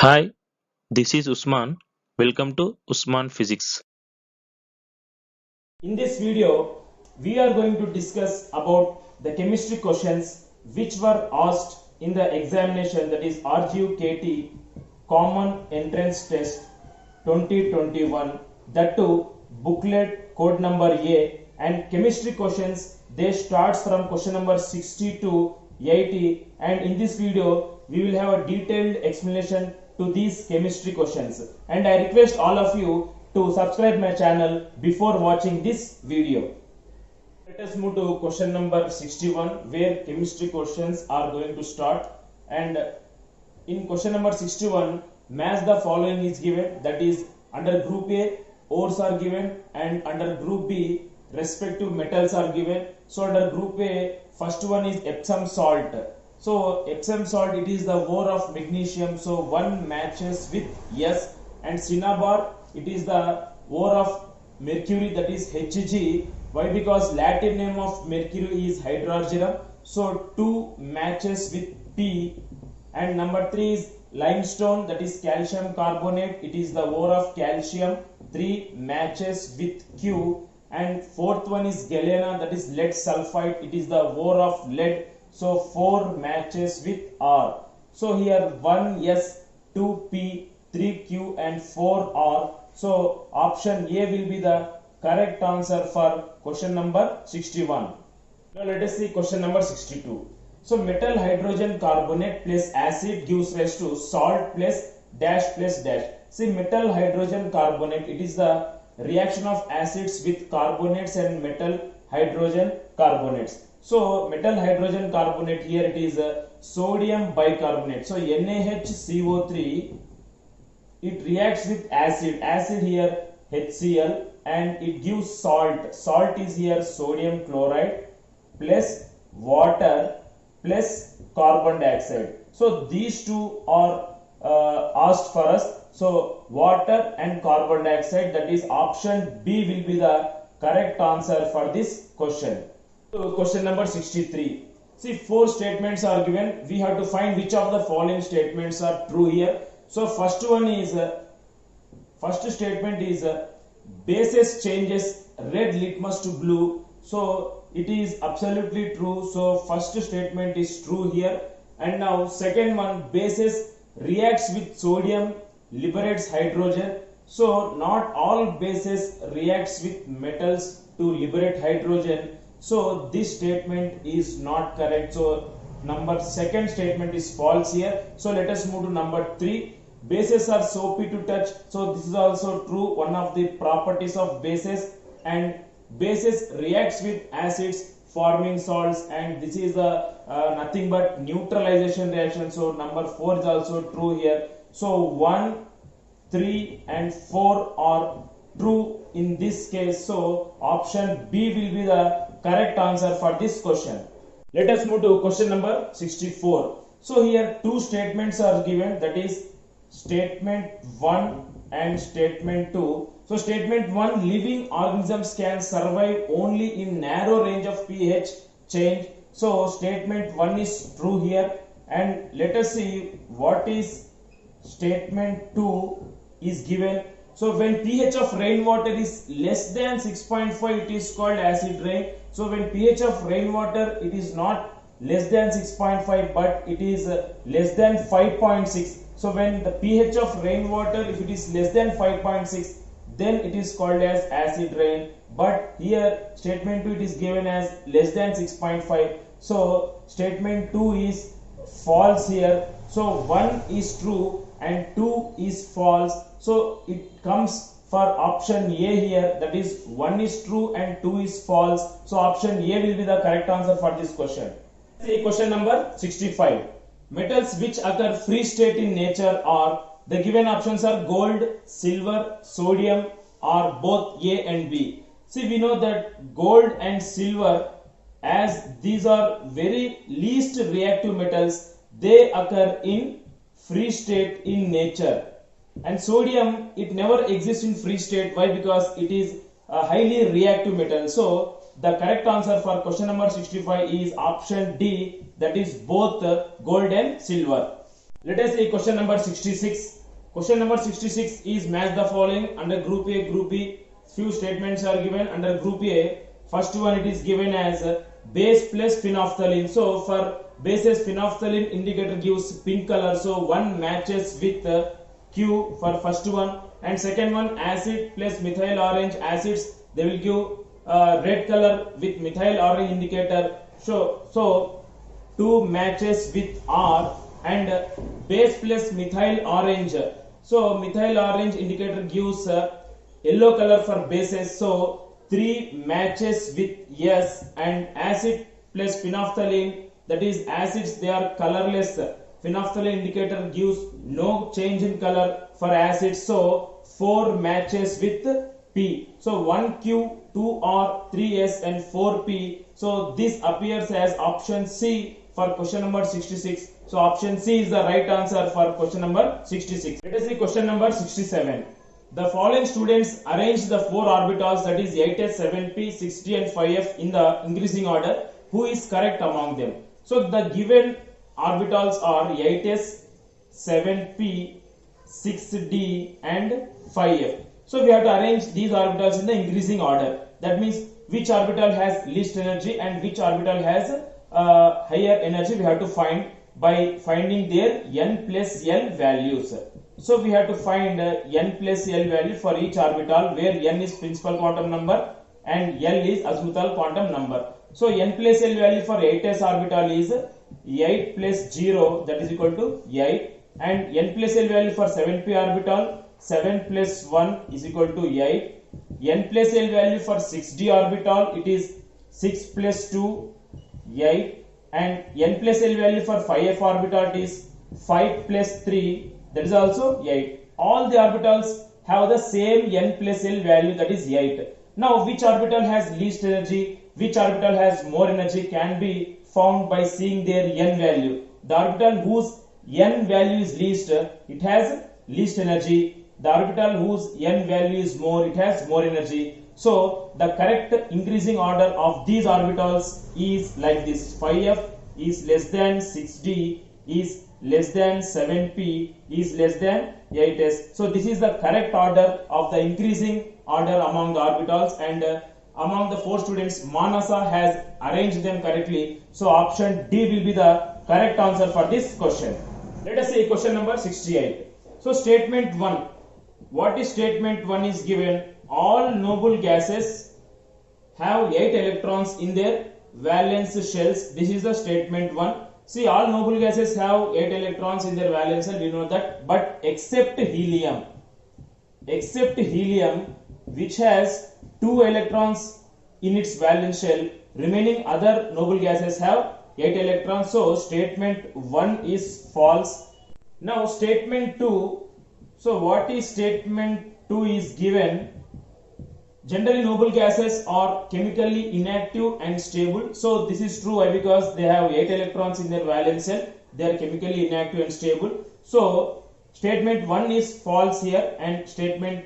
Hi, this is Usman. Welcome to Usman Physics. In this video, we are going to discuss about the chemistry questions which were asked in the examination, that is RGU-KT Common Entrance Test 2021, that too booklet code number A, and chemistry questions they starts from question number 60 to 80, and in this video we will have a detailed explanation to these chemistry questions, and I request all of you to subscribe my channel before watching this video. Let us move to question number 61, where chemistry questions are going to start. And in question number 61, match the following is given, that is under group A ores are given, and under group B respective metals are given. So under group A, first one is Epsom salt. So Epsom salt, it is the ore of magnesium, so one matches with S, and cinnabar, it is the ore of mercury, that is Hg. Why? Because Latin name of mercury is hydrogenum, so 2 matches with P. And number 3 is limestone, that is calcium carbonate, it is the ore of calcium, 3 matches with Q. And fourth one is galena, that is lead sulfide, it is the ore of lead, so 4 matches with R. So here 1 S, 2 P, 3 Q and 4 R. So option A will be the correct answer for question number 61. Now let us see question number 62. So metal hydrogen carbonate plus acid gives rise to salt plus dash plus dash. See, metal hydrogen carbonate, it is the reaction of acids with carbonates and metal hydrogen carbonates. So metal hydrogen carbonate, here it is sodium bicarbonate. So NaHCO3, it reacts with acid here HCl, and it gives salt is here sodium chloride plus water plus carbon dioxide. So these two are asked for us, so water and carbon dioxide, that is option B will be the correct answer for this question. So question number 63. See, 4 statements are given, we have to find which of the following statements are true here. So first one is first statement is bases changes red litmus to blue, so it is absolutely true, so first statement is true here. And now second one, bases reacts with sodium liberates hydrogen, so not all bases reacts with metals to liberate hydrogen, so this statement is not correct, so number second statement is false here. So let us move to number 3. Bases are soapy to touch, so this is also true, one of the properties of bases. And bases reacts with acids forming salts, and this is a nothing but neutralization reaction, so number 4 is also true here. So 1, 3 and 4 are true in this case, so option B will be the correct answer for this question. Let us move to question number 64. So here 2 statements are given, that is statement 1 and statement 2. So statement 1, living organisms can survive only in narrow range of pH change. So statement 1 is true here. And let us see what is statement 2 is given. So when pH of rainwater is less than 6.5, it is called acid rain. So when pH of rainwater, it is not less than 6.5 but it is less than 5.6. So when the pH of rainwater, if it is less than 5.6, then it is called as acid rain. But here statement 2, it is given as less than 6.5. So statement 2 is false here. So 1 is true and 2 is false. So it comes for option A here, that is 1 is true and 2 is false. So option A will be the correct answer for this question. See question number 65. Metals which occur free state in nature are, the given options are gold, silver, sodium, or both A and B. See, we know that gold and silver, as these are very least reactive metals, they occur in free state in nature. And sodium, it never exists in free state. Why? Because it is a highly reactive metal. So the correct answer for question number 65 is option D, that is both gold and silver. Let us see question number 66. Question number 66 is match the following. Under group A, group B, few statements are given. Under group A, first one it is given as base plus phenolphthalein. So for bases, phenolphthalein indicator gives pink color. So one matches with Q for first one, and second one acid plus methyl orange acids, they will give red color with methyl orange indicator. So two matches with R, and base plus methyl orange. So methyl orange indicator gives yellow color for bases. So three matches with S, and acid plus phenolphthalein, that is acids, they are colorless. Phenolphthalein indicator gives no change in color for acids. So four matches with P. So 1Q, 2R, 3S and 4P. So this appears as option C for question number 66. So option C is the right answer for question number 66. Let us see question number 67. The following students arrange the four orbitals, that is 8s, 7p, 6d and 5f in the increasing order. Who is correct among them? So the given orbitals are 8s, 7p, 6d and 5f. So we have to arrange these orbitals in the increasing order. That means which orbital has least energy and which orbital has higher energy, we have to find by finding their n plus l values. So we have to find n plus l value for each orbital, where n is principal quantum number and l is azimuthal quantum number. So n plus l value for 8s orbital is 8 plus 0, that is equal to 8, and n plus l value for 7p orbital, 7 plus 1 is equal to 8. N plus l value for 6d orbital, it is 6 plus 2, 8, and n plus l value for 5f orbital, it is 5 plus 3, that is also 8. All the orbitals have the same n plus l value, that is 8. Now which orbital has least energy, which orbital has more energy can be found by seeing their n value. The orbital whose n value is least, it has least energy. The orbital whose n value is more, it has more energy. So the correct increasing order of these orbitals is like this: 5f is less than 6d, is less than 7p, is less than 8s. So this is the correct order of the increasing order among the orbitals, and among the four students, Manasa has arranged them correctly. So option D will be the correct answer for this question. Let us see question number 68. So statement 1. What is statement 1 is given: all noble gases have 8 electrons in their valence shells. This is the statement 1. See, all noble gases have 8 electrons in their valence shell, we know that, but except helium, which has 2 electrons in its valence shell, remaining other noble gases have 8 electrons. So statement 1 is false. Now statement 2. So what is statement 2 is given: generally noble gases are chemically inactive and stable. So this is true. Why? Because they have 8 electrons in their valence shell, they are chemically inactive and stable. So statement 1 is false here, and statement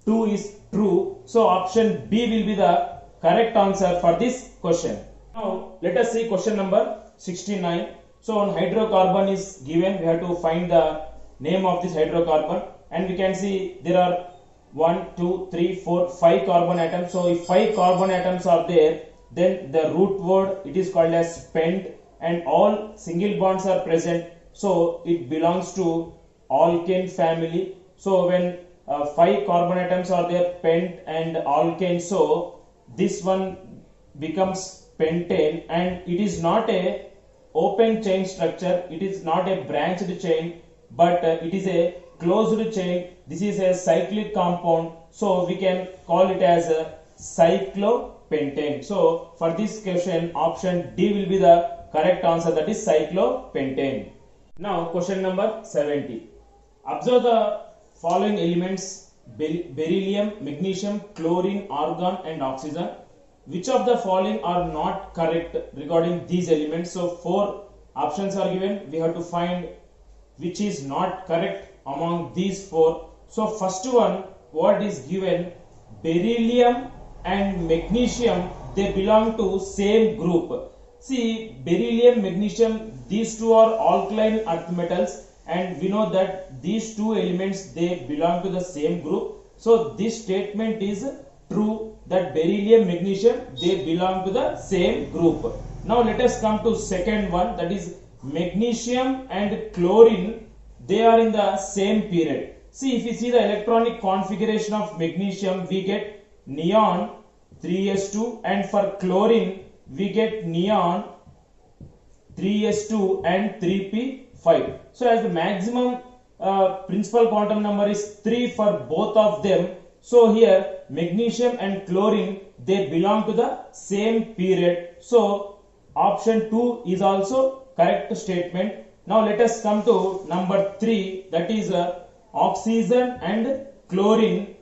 2 is true. So option B will be the correct answer for this question. Now let us see question number 69. So on hydrocarbon is given, we have to find the name of this hydrocarbon, and we can see there are 1, 2, 3, 4, 5 carbon atoms. So if 5 carbon atoms are there, then the root word, it is called as pent, and all single bonds are present, so it belongs to alkane family. So when 5 carbon atoms are there, pent and alkane, so this one becomes pentane, and it is not a open chain structure, it is not a branched chain, but it is a closed chain. This is a cyclic compound, so we can call it as a cyclopentane. So for this question, option D will be the correct answer, that is cyclopentane. Now question number 70. Observe the following elements: beryllium, magnesium, chlorine, argon and oxygen. Which of the following are not correct regarding these elements? So 4 options are given, we have to find which is not correct among these 4. So first one, what is given: beryllium and magnesium, they belong to same group. See, beryllium, magnesium, these two are alkaline earth metals, and we know that these two elements they belong to the same group. So this statement is true that beryllium magnesium they belong to the same group. Now let us come to second one, that is magnesium and chlorine they are in the same period. See, if you see the electronic configuration of magnesium, we get neon 3s2, and for chlorine we get neon 3s2 and 3p5. So as the maximum principal quantum number is 3 for both of them, so here magnesium and chlorine they belong to the same period. So option 2 is also correct statement. Now let us come to number 3, that is oxygen and chlorine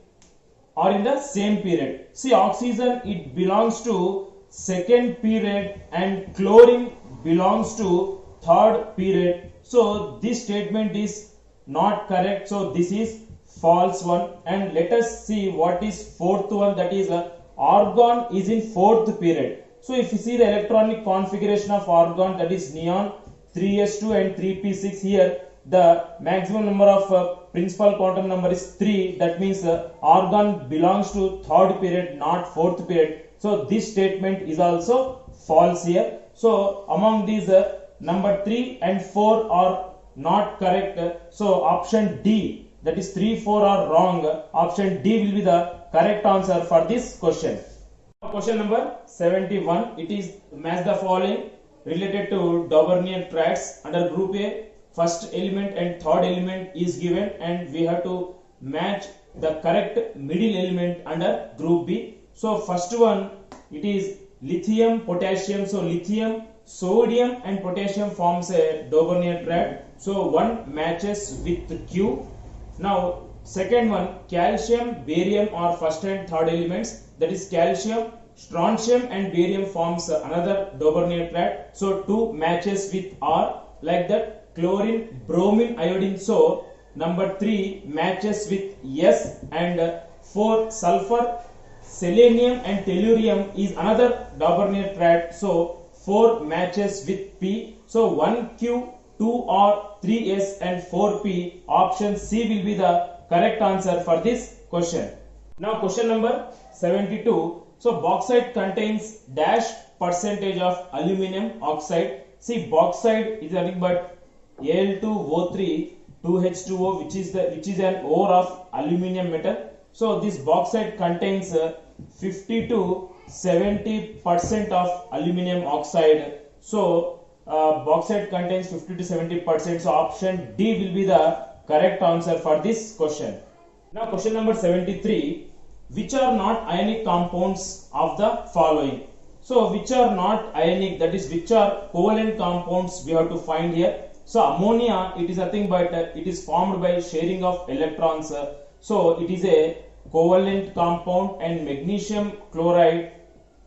are in the same period. See, oxygen it belongs to second period and chlorine belongs to third period. So this statement is not correct, so this is false one. And let us see what is fourth one, that is argon is in fourth period. So if you see the electronic configuration of argon, that is neon 3s2 and 3p6, here the maximum number of principal quantum number is 3. That means argon belongs to third period, not fourth period. So this statement is also false here. So among these number 3 and 4 are not correct. So option D, that is 3, 4 are wrong. Option D will be the correct answer for this question. Question number 71, it is match the following related to Daubernian tracks. Under group A, first element and third element is given, and we have to match the correct middle element under group B. So first one, it is lithium potassium. So lithium, sodium and potassium forms a Daubernian track. So one matches with Q. Now second one, calcium, barium are first and third elements, that is calcium, strontium and barium forms another Daubernian track. So 2 matches with R, like that. Chlorine, bromine, iodine, so number 3 matches with S, and 4 sulfur, selenium and tellurium is another Daubernian track. So 4 matches with P. So 1Q, 2R, 3S and 4P. Option C will be the correct answer for this question. Now question number 72. So bauxite contains dash percentage of aluminum oxide. See, bauxite is nothing but Al2O3 2H2O, which is an ore of aluminum metal. So this bauxite contains 50 to 70% of aluminum oxide. So bauxite contains 50 to 70%. So option D will be the correct answer for this question. Now question number 73, which are not ionic compounds of the following? So which are not ionic, that is which are covalent compounds we have to find here. So ammonia, it is nothing but it is formed by sharing of electrons. So it is a covalent compound. And magnesium chloride,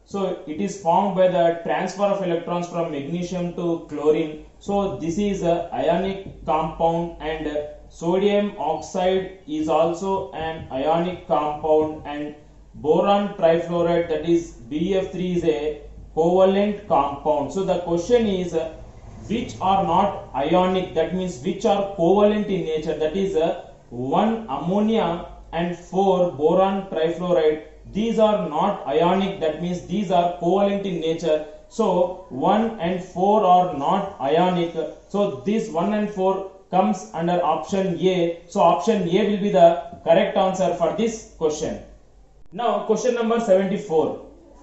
so it is formed by the transfer of electrons from magnesium to chlorine. So this is a ionic compound. And sodium oxide is also an ionic compound. And boron trifluoride, that is BF3, is a covalent compound. So the question is which are not ionic, that means which are covalent in nature, that is 1 ammonia and 4 boron trifluoride. These are not ionic, that means these are covalent in nature. So 1 and 4 are not ionic. So this 1 and 4 comes under option A. So option A will be the correct answer for this question. Now question number 74,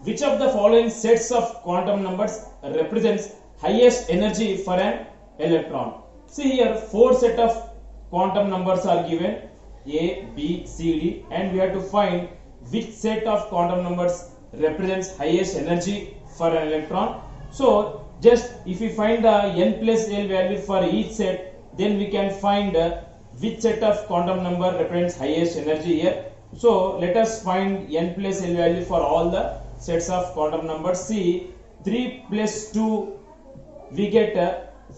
which of the following sets of quantum numbers represents highest energy for an electron? See, here 4 set of quantum numbers are given, A, B, C, D, and we have to find which set of quantum numbers represents highest energy for an electron. So just if we find the n plus L value for each set, then we can find which set of quantum number represents highest energy here. So let us find n plus L value for all the sets of quantum numbers. See, 3 plus 2 we get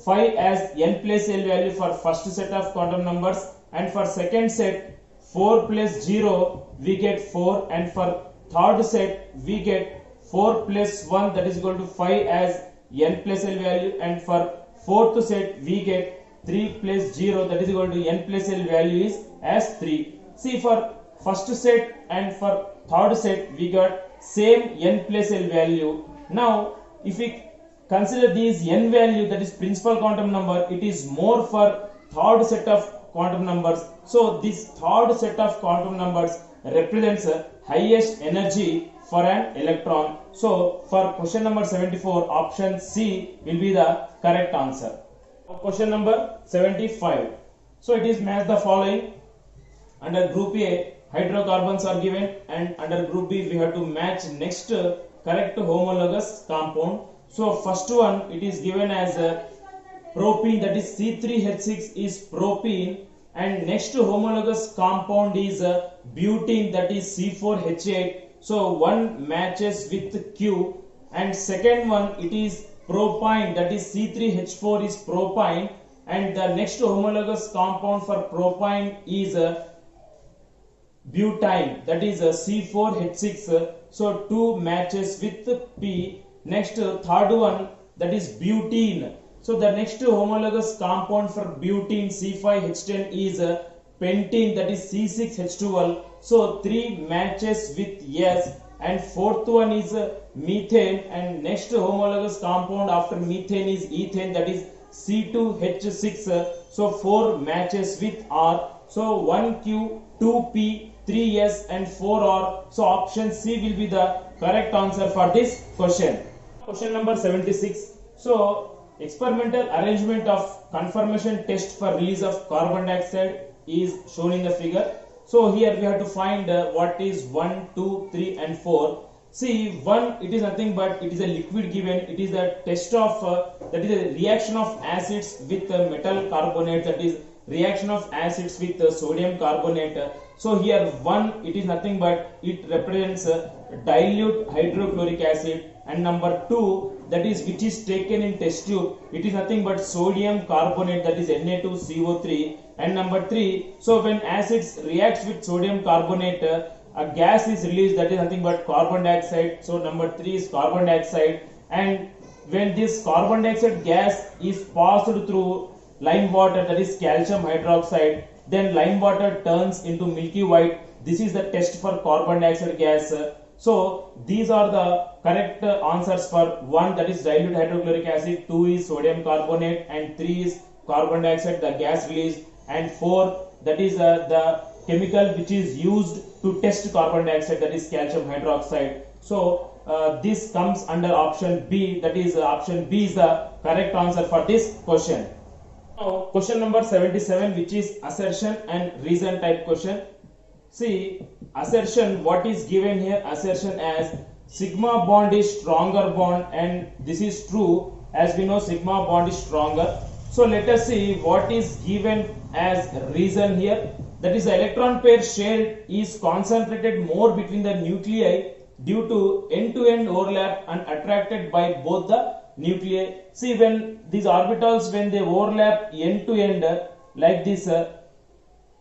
5 as n plus L value for first set of quantum numbers, and for second set 4 plus 0 we get 4, and for third set we get 4 plus 1, that is equal to 5 as n plus L value, and for fourth set we get 3 plus 0 that is equal to n plus L value is as 3. See, for first set and for third set we got same n plus L value. Now if we consider these n value, that is principal quantum number, it is more for third set of quantum numbers. So this third set of quantum numbers represents highest energy for an electron. So for question number 74, option C will be the correct answer. Question number 75. So it is match the following. Under group A, hydrocarbons are given, and under group B we have to match next correct homologous compound. So first one, it is given as propene, that is C3H6 is propene, and next homologous compound is butene, that is C4H8. So one matches with Q, and second one it is propine, that is C3H4 is propine, and the next homologous compound for propine is butane, that is C4H6. So two matches with P. Next third one, that is butene. So the next homologous compound for butene C5H10 is pentene, that is C6H12. So three matches with S, and fourth one is methane, and next homologous compound after methane is ethane, that is C2H6. So four matches with R. So 1Q, 2P, 3S and 4R. So option C will be the correct answer for this question. Question number 76. So experimental arrangement of confirmation test for release of carbon dioxide is shown in the figure. So here we have to find what is 1, 2, 3 and 4. See, 1, it is nothing but it is a liquid given. It is a test of that is a reaction of acids with metal carbonate, that is reaction of acids with sodium carbonate. So here 1, it is nothing but it represents dilute hydrochloric acid, and number 2, that is which is taken in test tube, it is nothing but sodium carbonate, that is Na2CO3. And number 3, so when acids reacts with sodium carbonate, a gas is released, that is nothing but carbon dioxide. So number 3 is carbon dioxide, and when this carbon dioxide gas is passed through lime water, that is calcium hydroxide, then lime water turns into milky white. This is the test for carbon dioxide gas. So these are the correct answers for 1, that is dilute hydrochloric acid, 2 is sodium carbonate, and 3 is carbon dioxide, the gas released, and 4, that is the chemical which is used to test carbon dioxide, that is calcium hydroxide. So this comes under option B, that is option B is the correct answer for this question. Now question number 77, which is assertion and reason type question. See, assertion, what is given here? Assertion as sigma bond is stronger bond, and this is true, as we know sigma bond is stronger. So let us see what is given as reason here. That is, the electron pair shared is concentrated more between the nuclei due to end-to-end overlap and attracted by both the nuclei. See, when these orbitals, when they overlap end-to-end like this,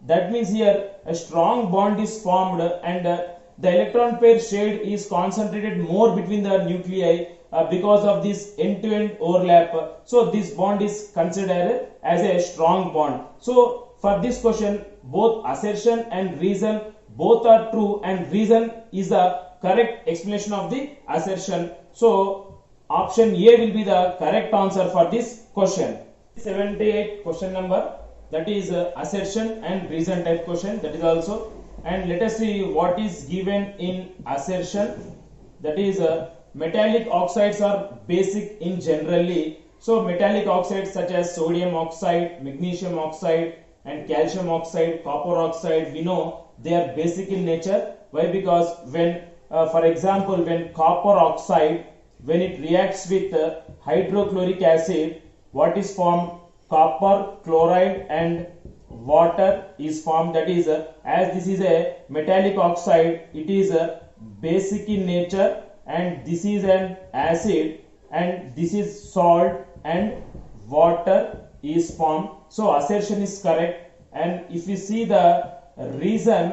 that means here a strong bond is formed, and the electron pair shared is concentrated more between the nuclei because of this end-to-end overlap. So this bond is considered as a strong bond. So for this question, both assertion and reason both are true, and reason is the correct explanation of the assertion. So option A will be the correct answer for this question. 78 question number, that is assertion and reason type question, that is also. And let us see what is given in assertion. That is metallic oxides are basic in generally. So metallic oxides such as sodium oxide, magnesium oxide and calcium oxide, copper oxide, we know they are basic in nature. Why? Because when for example, when copper oxide, when it reacts with hydrochloric acid, what is formed? Copper chloride and water is formed. That is, as this is a metallic oxide, it is basic in nature, and this is an acid, and this is salt, and water is formed. So assertion is correct. And if we see the reason,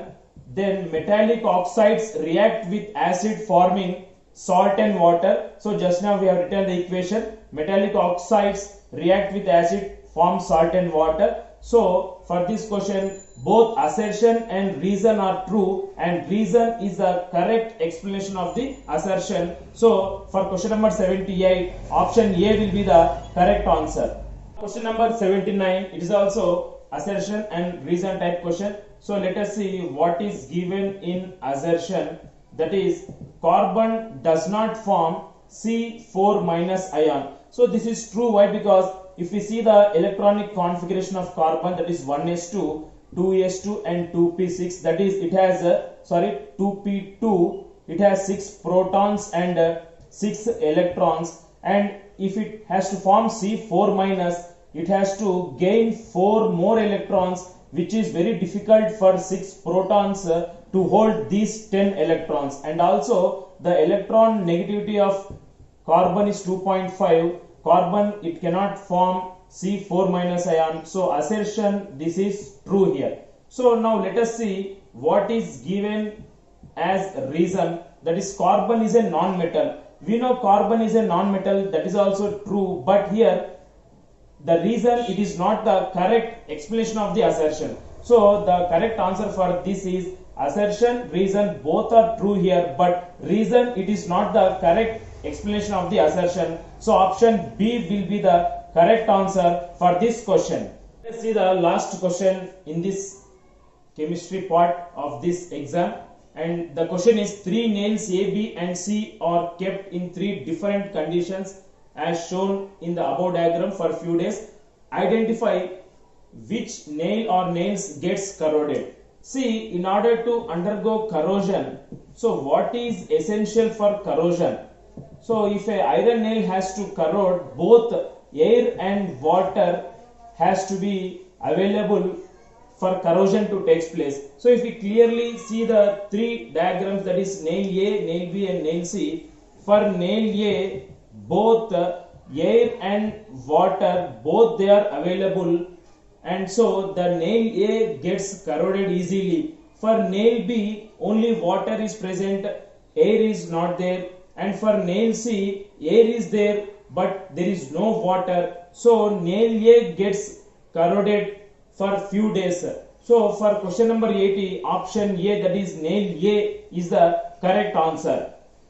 then metallic oxides react with acid forming salt and water. So just now we have written the equation, metallic oxides react with acid form salt and water. So for this question, both assertion and reason are true, and reason is the correct explanation of the assertion. So for question number 78, option A will be the correct answer. Question number 79, it is also assertion and reason type question. So let us see what is given in assertion. That is, carbon does not form C4 minus ion. So this is true. Why? Because if we see the electronic configuration of carbon, that is 1s2, 2s2 and 2p6, that is it has 2p2, it has 6 protons and 6 electrons, and if it has to form C4 minus, it has to gain 4 more electrons, which is very difficult for 6 protons to hold these 10 electrons. And also the electron negativity of carbon is 2.5. Carbon, it cannot form C4 minus ion. So assertion, this is true here. So now let us see what is given as reason. That is, carbon is a non-metal. We know carbon is a non-metal, that is also true, but here the reason, it is not the correct explanation of the assertion. So the correct answer for this is assertion, reason, both are true here, but reason, it is not the correct explanation of the assertion. So option B will be the correct answer for this question. Let's see the last question in this chemistry part of this exam, and the question is, 3 nails A, B and C are kept in 3 different conditions as shown in the above diagram for few days. Identify which nail or nails gets corroded. See, in order to undergo corrosion, so what is essential for corrosion? So if a iron nail has to corrode, both air and water has to be available for corrosion to take place. So if we clearly see the 3 diagrams, that is nail A, nail B and nail C. For nail A, both air and water, both they are available, and so the nail A gets corroded easily. For nail B, only water is present, air is not there, and for nail C, air is there but there is no water. So nail A gets corroded for few days. So for question number 80, option A, that is nail A, is the correct answer.